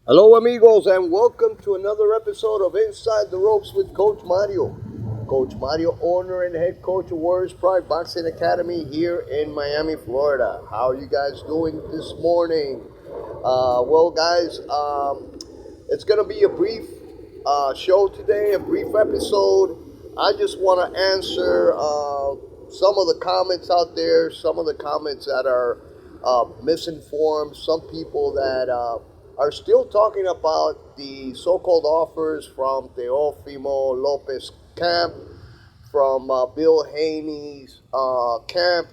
Hello, amigos, and welcome to another episode of Inside the Ropes with Coach Mario. Coach Mario, owner and head coach of Warriors Pride Boxing Academy here in Miami, Florida. How are you guys doing this morning? Guys, it's going to be a brief show today, a brief episode. I just want to answer some of the comments out there, some of the comments that are misinformed, some people that are still talking about the so-called offers from Teofimo Lopez camp, from Bill Haneys camp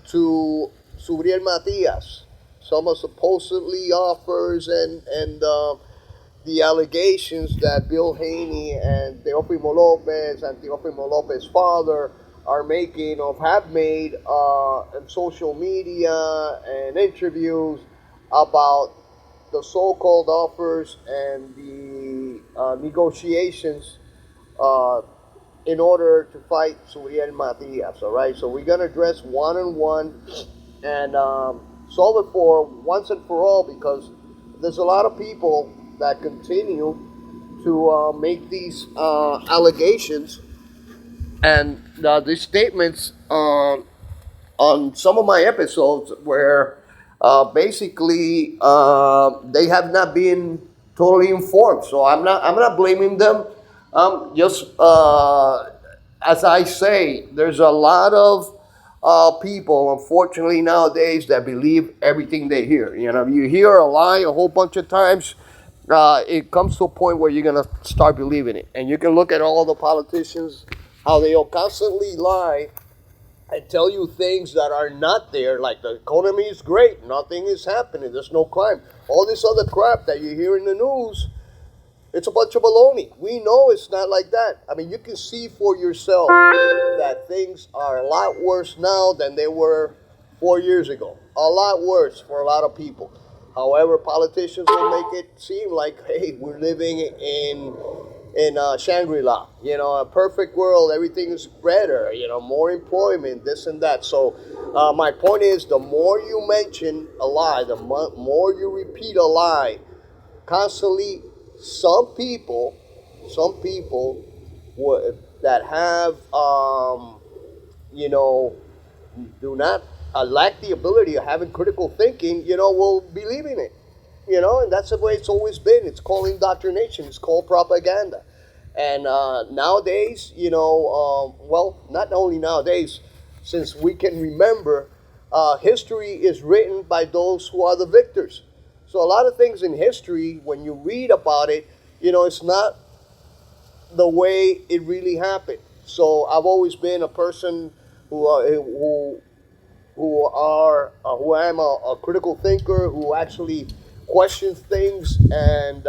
to SUBRIEL Matias. Some are supposedly offers and the allegations that Bill Haney and Teofimo Lopez and Teofimo Lopez's father are making or have made in social media and interviews about the so-called offers and the negotiations in order to fight SUBRIEL Matias. All right, so we're gonna address one-on-one and solve it for once and for all, because there's a lot of people that continue to make these allegations and these statements on some of my episodes where basically they have not been totally informed. So I'm not blaming them. Just as I say, there's a lot of people, unfortunately, nowadays that believe everything they hear. You know, you hear a lie a whole bunch of times, it comes to a point where you're gonna start believing it. And you can look at all the politicians, how they all constantly lie and tell you things that are not there, like the economy is great, nothing is happening, there's no crime. All this other crap that you hear in the news, it's a bunch of baloney. We know it's not like that. I mean, you can see for yourself that things are a lot worse now than they were 4 years ago. A lot worse for a lot of people. However, politicians will make it seem like, hey, we're living in Shangri-La, you know, a perfect world, everything is better, you know, more employment, this and that. So my point is, the more you mention a lie, the more you repeat a lie constantly, some people that have, you know, do not lack the ability of having critical thinking, you know, will believe in it. You know, and that's the way it's always been. It's called indoctrination. It's called propaganda. And nowadays, you know, not only nowadays, since we can remember, history is written by those who are the victors. So a lot of things in history, when you read about it, you know, it's not the way it really happened. So I've always been a person who am a critical thinker, who actually questions things, and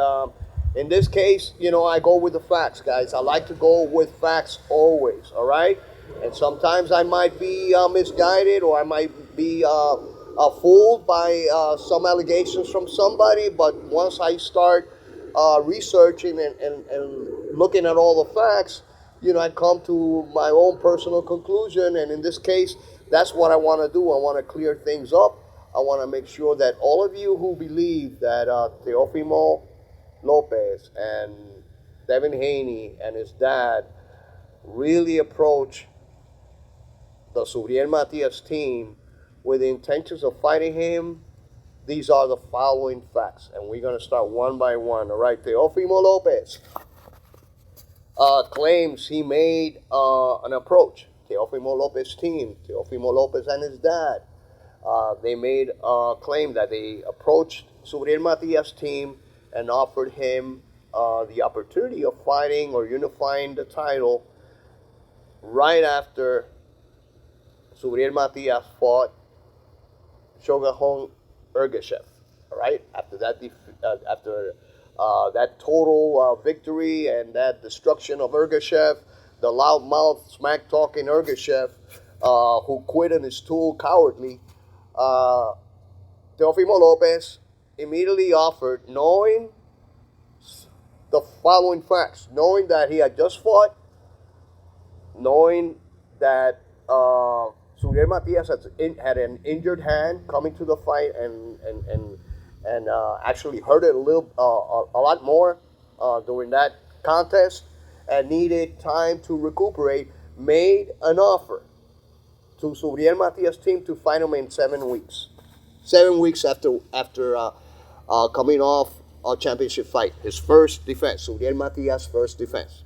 in this case, you know, I go with the facts, guys. I like to go with facts always, all right? And sometimes I might be misguided, or I might be fooled by some allegations from somebody, but once I start researching and looking at all the facts, you know, I come to my own personal conclusion, and in this case, that's what I want to do. I want to clear things up. I want to make sure that all of you who believe that Teofimo Lopez and Devin Haney and his dad really approach the SUBRIEL Matias team with the intentions of fighting him, these are the following facts. And we're going to start one by one. All right, Teofimo Lopez claims he made an approach. Teofimo Lopez team, Teofimo Lopez and his dad, they made a claim that they approached SUBRIEL Matias team and offered him the opportunity of fighting or unifying the title right after SUBRIEL Matias fought Shogun Ergashev. All right, after that, that total victory and that destruction of Ergashev, the loudmouth, smack-talking Ergashev, who quit on his tool cowardly, Teofimo Lopez immediately offered, knowing the following facts, knowing that he had just fought, knowing that SUBRIEL Matias had an injured hand coming to the fight, and and actually hurt it a lot more during that contest, and needed time to recuperate, made an offer to Subriel Matias' team to fight him in 7 weeks. 7 weeks after coming off a championship fight, his first defense, Subriel Matias' first defense.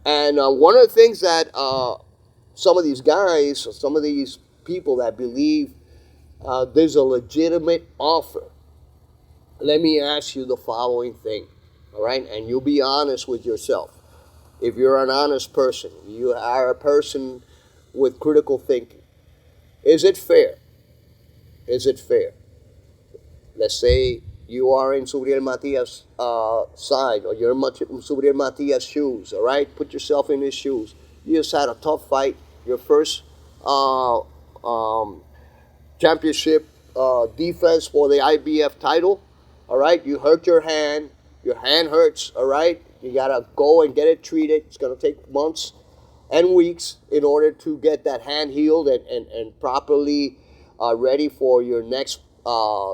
And one of the things that some of these guys, some of these people that believe there's a legitimate offer, let me ask you the following thing, all right? And you'll be honest with yourself. If you're an honest person, you are a person with critical thinking, is it fair? Is it fair? Let's say you are in Subriel Matias' side, or you're in Subriel Matias' shoes, all right? Put yourself in his shoes. You just had a tough fight, your first championship defense for the IBF title, all right? You hurt your hand hurts, all right? You gotta go and get it treated. It's gonna take months and weeks in order to get that hand healed and properly ready for your next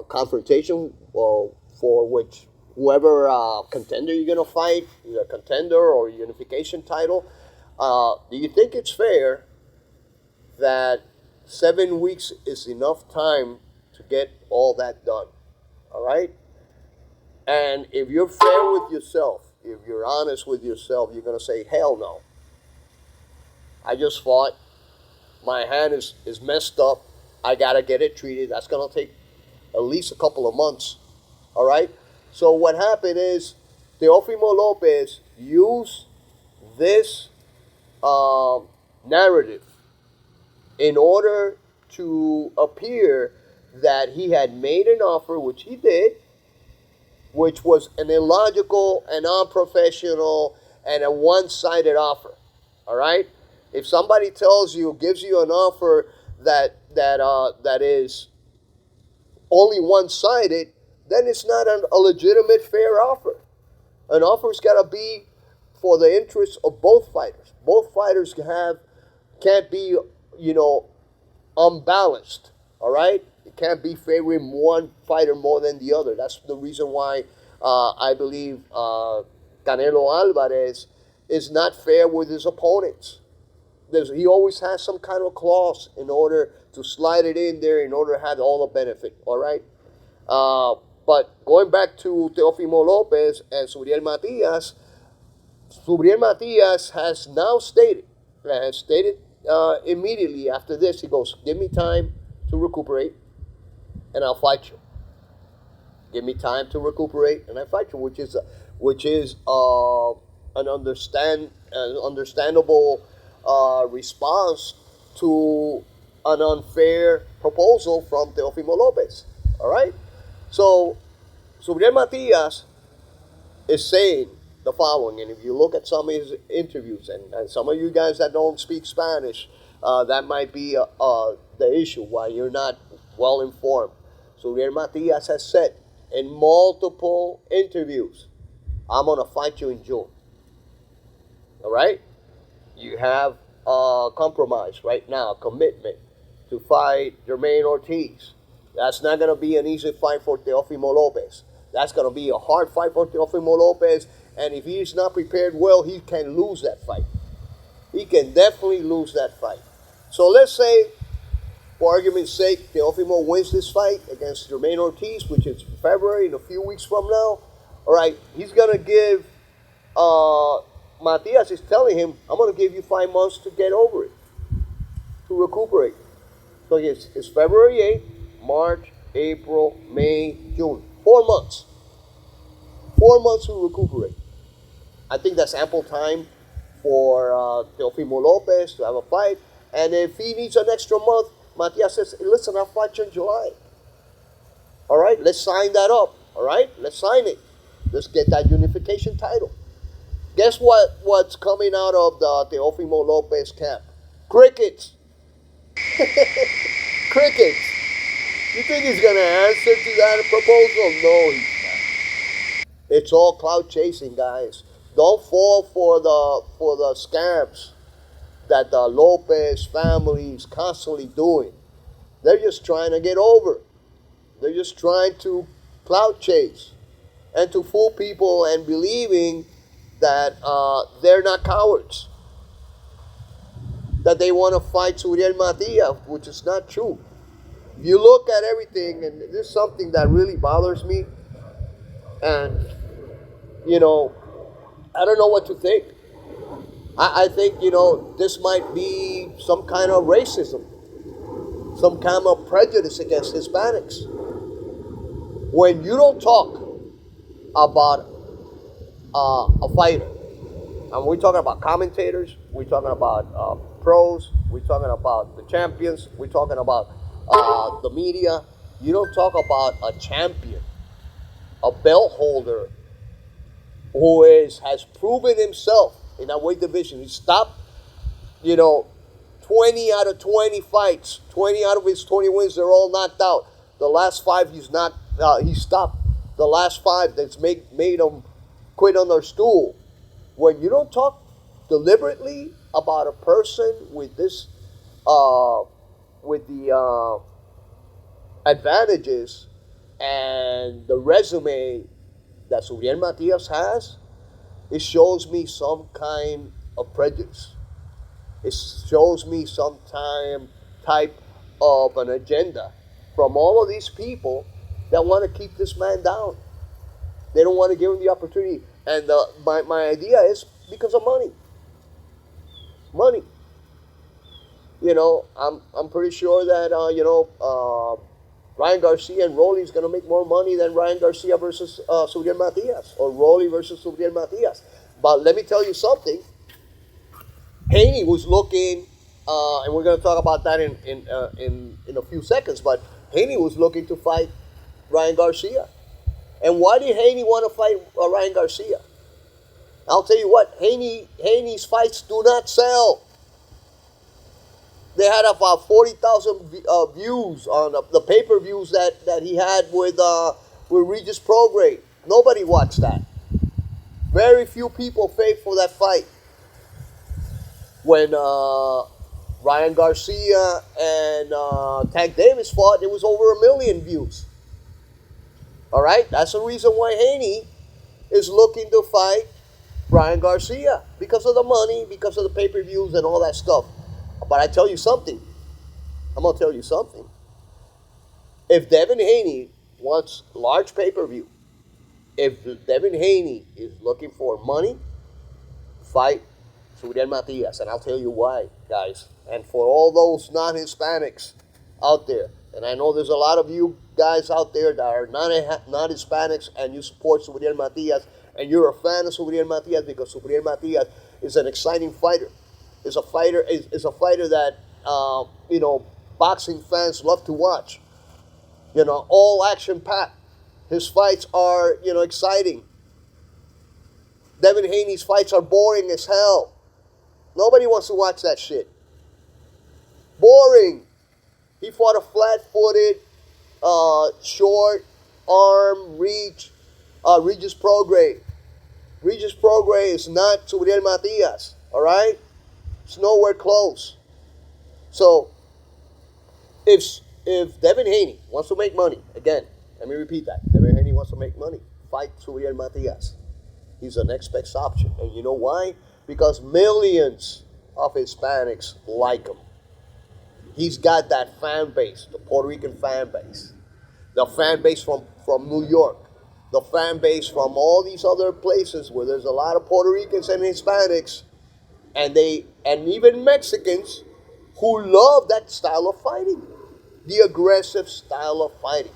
confrontation, for which whoever contender you're gonna fight, either a contender or a unification title. Do you think it's fair that 7 weeks is enough time to get all that done? All right? And if you're fair with yourself, if you're honest with yourself, you're going to say, hell no. I just fought. My hand is messed up. I got to get it treated. That's going to take at least a couple of months. All right? So what happened is Teofimo Lopez used this narrative in order to appear that he had made an offer, which he did, which was an illogical and unprofessional and a one-sided offer. All right? If somebody gives you an offer that is only one-sided, then it's not a legitimate, fair offer. An offer's got to be for the interests of both fighters. Both fighters can't be, unbalanced. All right? It can't be favoring one fighter more than the other. That's the reason why I believe Canelo Alvarez is not fair with his opponents. He always has some kind of clause in order to slide it in there in order to have all the benefit. All right? But going back to Teofimo Lopez and Subriel Matias has now stated immediately after this, he goes, give me time to recuperate and I'll fight you. Give me time to recuperate and I fight you, which is an understandable response to an unfair proposal from Teofimo Lopez. All right? So Subriel Matias is saying the following, and if you look at some of his interviews, and some of you guys that don't speak Spanish, that might be the issue why you're not well informed. Subriel Matias has said in multiple interviews, I'm going to fight you in June. All right? You have a compromise right now, a commitment to fight Jermaine Ortiz. That's not going to be an easy fight for Teofimo Lopez. That's going to be a hard fight for Teofimo Lopez, and if he's not prepared well, he can lose that fight. He can definitely lose that fight. So let's say, for argument's sake, Teofimo wins this fight against Jermaine Ortiz, which is February, in a few weeks from now. All right, he's going to give, Matias is telling him, I'm going to give you 5 months to get over it, to recuperate. So it's February 8th, March, April, May, June. 4 months. 4 months to recuperate. I think that's ample time for Teofimo Lopez to have a fight. And if he needs an extra month, Matias says, listen, I'll fight you in July. All right, let's sign that up. All right, let's sign it. Let's get that unification title. Guess what's coming out of the Teofimo Lopez camp? Crickets. Crickets. You think he's going to answer to that proposal? No, he's not. It's all clout chasing, guys. Don't fall for the scams that the Lopez family is constantly doing. They're just trying to get over. They're just trying to clout chase and to fool people and believing that they're not cowards, that they want to fight Suriel Matias, which is not true. You look at everything, and this is something that really bothers me, and you know, I don't know what to think. I think, this might be some kind of racism, some kind of prejudice against Hispanics. When you don't talk about a fighter, and we're talking about commentators, we're talking about pros, we're talking about the champions, we're talking about the media, you don't talk about a champion, a belt holder who has proven himself in that weight division. He stopped, 20 out of 20 fights, 20 out of his 20 wins, they're all knocked out. The last 5, he stopped. The last 5 that's made him quit on their stool. When you don't talk deliberately about a person with this, with the advantages and the resume that Subriel Matias has, it shows me some kind of prejudice. It shows me some type of an agenda from all of these people that want to keep this man down. They don't want to give him the opportunity. And my idea is because of money. Money. I'm pretty sure that, Ryan Garcia and Rolly is going to make more money than Ryan Garcia versus Subriel Matias, or Rolly versus Subriel Matias. But let me tell you something. Haney was looking, and we're going to talk about that in a few seconds, but Haney was looking to fight Ryan Garcia. And why did Haney want to fight Ryan Garcia? I'll tell you what, Haney's fights do not sell. They had about 40,000 views on the pay-per-views that he had with Regis Prograis. Nobody watched that. Very few people paid for that fight. When Ryan Garcia and Tank Davis fought, it was over 1 million views. All right? That's the reason why Haney is looking to fight Ryan Garcia. Because of the money, because of the pay-per-views and all that stuff. But I tell you something. I'm going to tell you something. If Devin Haney wants large pay-per-view, if Devin Haney is looking for money, fight Subriel Matias. And I'll tell you why, guys. And for all those non-Hispanics out there, and I know there's a lot of you guys out there that are not Hispanics and you support Subriel Matias, and you're a fan of Subriel Matias because Subriel Matias is an exciting fighter. Is a fighter that boxing fans love to watch. All action packed. His fights are exciting. Devin Haney's fights are boring as hell. Nobody wants to watch that shit. Boring. He fought a flat-footed, short arm reach, Regis Prograis. Regis Prograis is not Subriel Matias. All right. It's nowhere close. So, if Devin Haney wants to make money, again, let me repeat that. Devin Haney wants to make money, fight Subriel Matias. He's the next best option. And you know why? Because millions of Hispanics like him. He's got that fan base, the Puerto Rican fan base. The fan base from New York. The fan base from all these other places where there's a lot of Puerto Ricans and Hispanics. And even Mexicans who love that style of fighting, the aggressive style of fighting.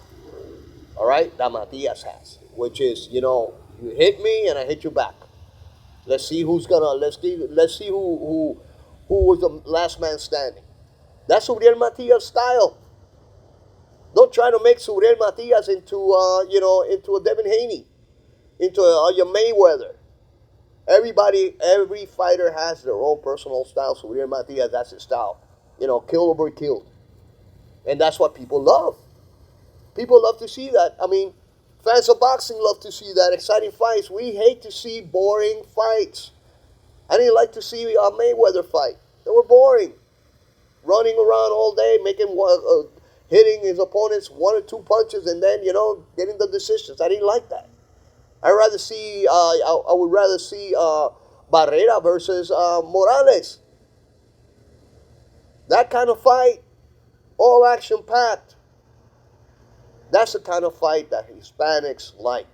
All right, that Matias has, which is you hit me and I hit you back. Let's see who was the last man standing. That's Subriel Matias' style. Don't try to make Subriel Matias into a Devin Haney, into a Mayweather. Every fighter has their own personal style. Subriel Matias, that's his style. Kill or be killed. And that's what people love. People love to see that. I mean, fans of boxing love to see that. Exciting fights. We hate to see boring fights. I didn't like to see a Mayweather fight. They were boring. Running around all day, hitting his opponents 1 or 2 punches and then, getting the decisions. I didn't like that. I would rather see Barrera versus Morales. That kind of fight, all action packed. That's the kind of fight that Hispanics like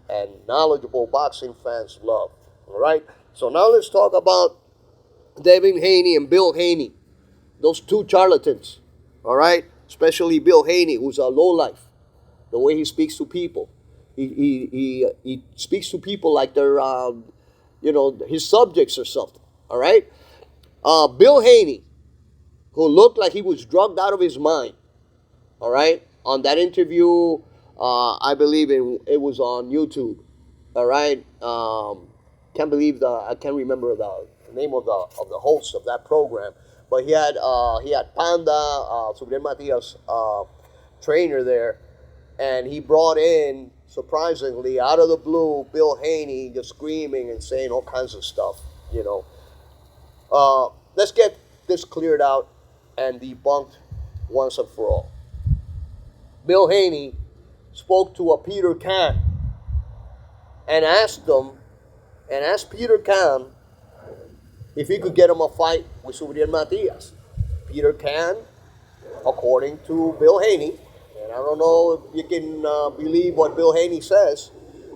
and knowledgeable boxing fans love. All right? So now let's talk about Devin Haney and Bill Haney. Those 2 charlatans. All right? Especially Bill Haney, who's a lowlife. The way he speaks to people. He speaks to people like they're, his subjects or something. All right? Bill Haney, who looked like he was drugged out of his mind. All right? On that interview, I believe it was on YouTube. All right? I can't remember the name of the host of that program. But he had Panda, SUBRIEL Matias, trainer there, and he brought in, surprisingly, out of the blue, Bill Haney just screaming and saying all kinds of stuff, Let's get this cleared out and debunked once and for all. Bill Haney spoke to a Peter Kahn and asked Peter Kahn if he could get him a fight with SUBRIEL Matias. Peter Kahn, according to Bill Haney, and I don't know if you can believe what Bill Haney says,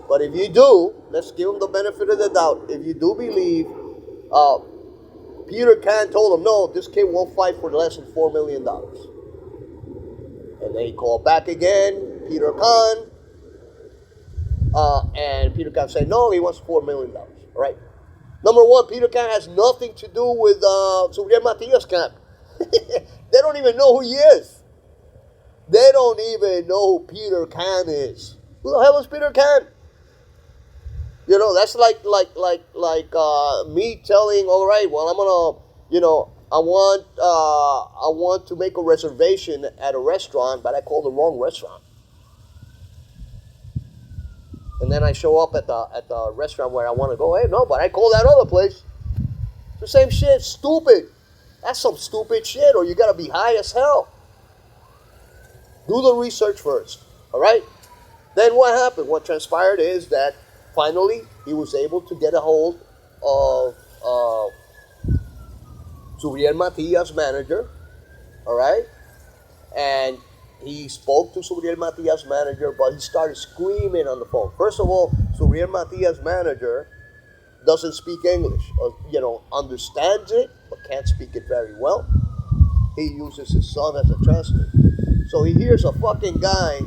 but if you do, let's give him the benefit of the doubt. If you do believe, Peter Kahn told him, no, this kid won't fight for less than $4 million. And then he called back again, Peter Kahn, and Peter Kahn said, no, he wants $4 million, all right? Number one, Peter Kahn has nothing to do with SUBRIEL Matias camp. They don't even know who he is. They don't even know who Peter Kahn is. Who the hell is Peter Kahn? That's like me telling, all right, well, I'm gonna, I want to make a reservation at a restaurant, but I called the wrong restaurant. And then I show up at the restaurant where I want to go. Hey, no, but I called that other place. It's the same shit. Stupid. That's some stupid shit, or you gotta be high as hell. Do the research first. All right? Then what happened? What transpired is that finally he was able to get a hold of SUBRIEL Matias' manager. All right? And he spoke to SUBRIEL Matias' manager, but he started screaming on the phone. First of all, SUBRIEL Matias' manager doesn't speak English, or, understands it, but can't speak it very well. He uses his son as a translator. So he hears a fucking guy,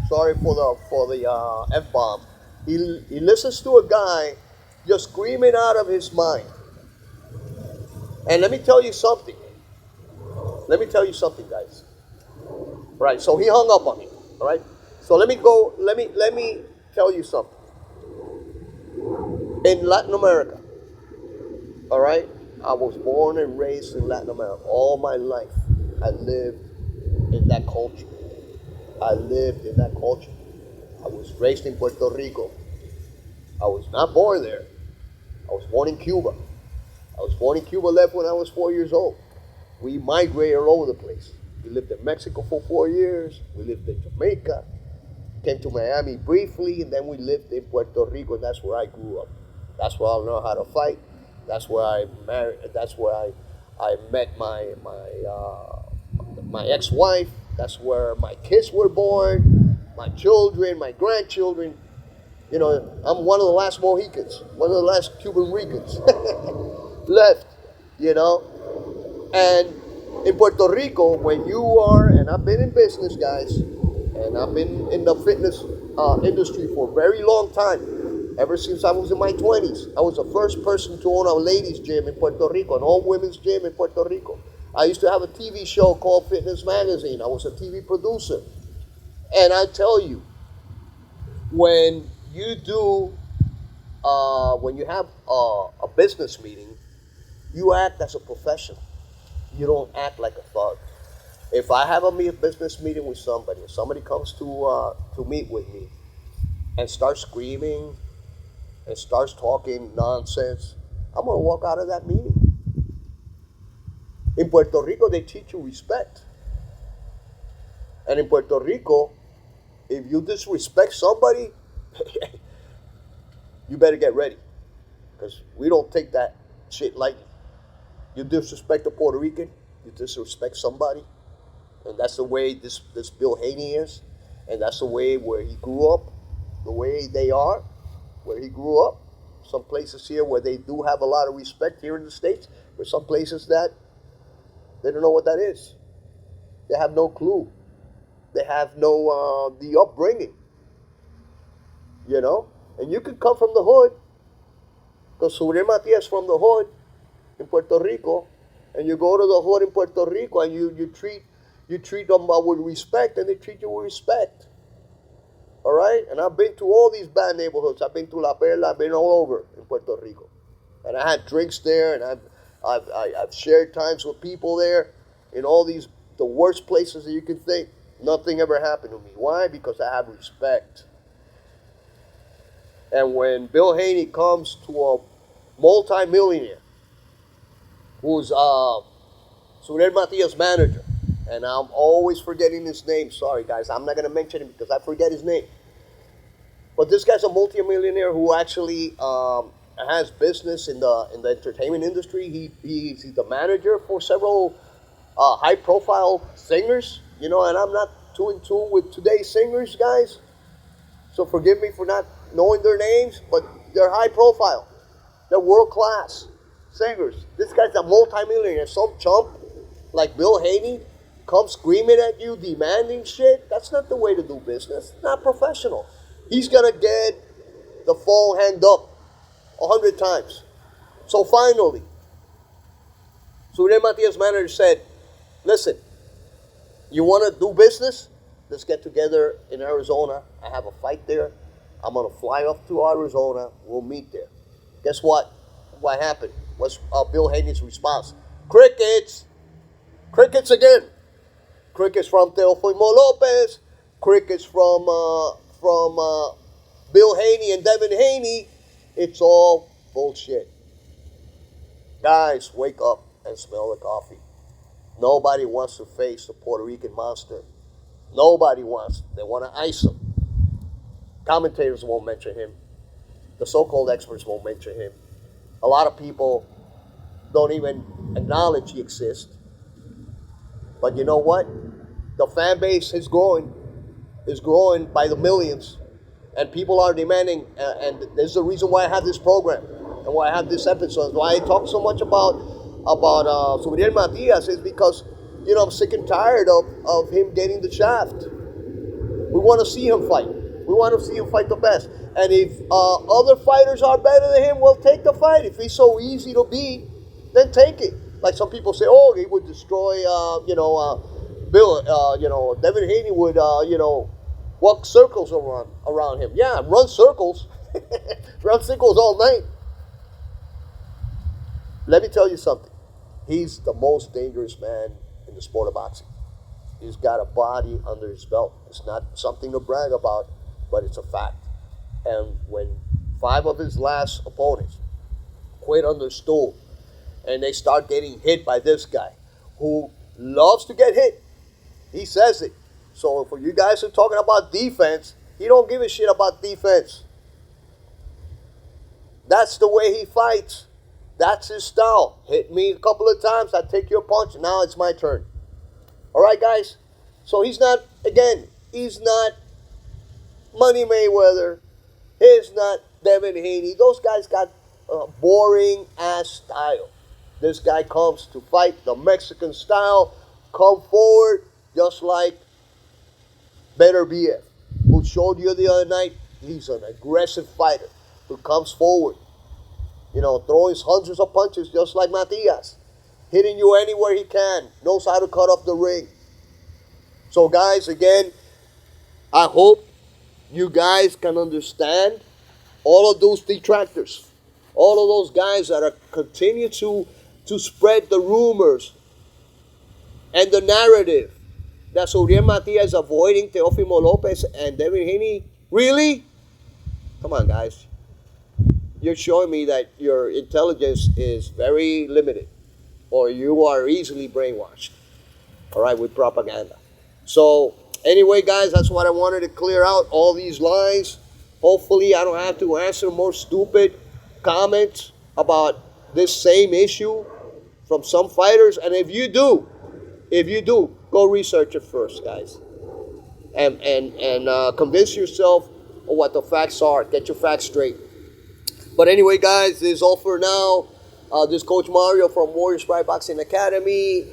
sorry for the F-bomb, he listens to a guy just screaming out of his mind. And let me tell you something. Guys. Right, so he hung up on me. All right, so let me tell you something. In Latin America, all right, I was born and raised in Latin America. All my life, I lived in that culture. I was raised in Puerto Rico. I was not born there. I was born in Cuba. Left when I was 4 years old. We migrated all over the place. We lived in Mexico for 4 years. We lived in Jamaica. Came to Miami briefly, and then we lived in Puerto Rico. That's where I grew up. That's where I learned how to fight. That's where I married. That's where I met my ex-wife. That's where my kids were born. My children, my grandchildren. I'm one of the last Mohicans, one of the last Cuban Ricans left. And in Puerto Rico, when you are, and I've been in business, guys, and I've been in the fitness industry for a very long time, ever since I was in my 20s. I was the first person to own a ladies' gym in Puerto Rico, an all-women's gym in Puerto Rico. I used to have a TV show called Fitness Magazine. I was a TV producer. And I tell you, when you have a business meeting, you act as a professional. You don't act like a thug. If I have a business meeting with somebody, if somebody comes to meet with me and starts screaming and starts talking nonsense, I'm going to walk out of that meeting. In Puerto Rico, they teach you respect. And in Puerto Rico, if you disrespect somebody, you better get ready. Because we don't take that shit lightly. You disrespect a Puerto Rican, you disrespect somebody. And that's the way this Bill Haney is. And that's the way where he grew up, the way they are, where he grew up. Some places here where they do have a lot of respect here in the States, but some places that they don't know what that is. They have no clue. They have no, the upbringing. You know? And you can come from the hood, because SUBRIEL Matias from the hood in Puerto Rico, and you go to the hood in Puerto Rico and you treat them with respect, and they treat you with respect. All right? And I've been to all these bad neighborhoods. I've been to La Perla. I've been all over in Puerto Rico. And I had drinks there, and I've shared times with people there in all these, the worst places that you can think. Nothing ever happened to me. Why? Because I have respect. And when Bill Haney comes to a multi-millionaire who's SUBRIEL Matias' manager, and I'm always forgetting his name. Sorry, guys. I'm not going to mention him because I forget his name. But this guy's a multi-millionaire who actually has business in the entertainment industry. He's the manager for several high-profile singers, you know, and I'm not too in tune with today's singers, guys. So forgive me for not knowing their names, but they're high-profile. They're world-class singers. This guy's a multi-millionaire. Some chump like Bill Haney comes screaming at you, demanding shit. That's not the way to do business. It's not professional. He's going to get the phone hanged up 100 times. So finally, SUBRIEL Matias' manager said, listen, you want to do business? Let's get together in Arizona. I have a fight there. I'm going to fly off to Arizona. We'll meet there. Guess what? What happened? What's Bill Haney's response? Crickets. Crickets again. Crickets from Teofimo Lopez. Crickets from Bill Haney and Devin Haney. It's all bullshit. Guys, wake up and smell the coffee. Nobody wants to face the Puerto Rican monster. Nobody wants. They want to ice him. Commentators won't mention him. The so-called experts won't mention him. A lot of people don't even acknowledge he exists. But you know what? The fan base is growing by the millions. And people are demanding, and this is the reason why I have this program and why I have this episode, why I talk so much about SUBRIEL Matias, is because, you know, I'm sick and tired of him getting the shaft. We want to see him fight. We want to see him fight the best. And if other fighters are better than him, well, take the fight. If he's so easy to beat, then take it. Like some people say, oh, he would destroy, Bill, Devin Haney would, walk circles around him. Yeah, run circles. Run circles all night. Let me tell you something. He's the most dangerous man in the sport of boxing. He's got a body under his belt. It's not something to brag about, but it's a fact. And when 5 of his last opponents quit on their stool and they start getting hit by this guy who loves to get hit, he says it. So for you guys who are talking about defense, he don't give a shit about defense. That's the way he fights. That's his style. Hit me a couple of times, I take your punch, and now it's my turn. All right, guys? So he's not Money Mayweather. He's not Devin Haney. Those guys got a boring-ass style. This guy comes to fight the Mexican style, come forward, just like Better BF, who showed you the other night. He's an aggressive fighter who comes forward, throwing hundreds of punches just like Matias, hitting you anywhere he can, knows how to cut off the ring. So guys, again, I hope you guys can understand all of those detractors, all of those guys that are continue to spread the rumors and the narrative that SUBRIEL Matias is avoiding Teofimo Lopez and Devin Haney. Really? Come on, guys. You're showing me that your intelligence is very limited, or you are easily brainwashed, all right, with propaganda. So, Anyway, guys, that's what I wanted to clear out, all these lines. Hopefully, I don't have to answer more stupid comments about this same issue from some fighters. And if you do, go research it first, guys. And convince yourself of what the facts are. Get your facts straight. But anyway, guys, this is all for now. This is Coach Mario from Warriors Pride Boxing Academy.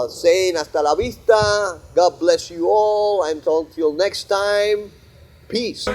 Saying hasta la vista. God bless you all. Until next time, peace.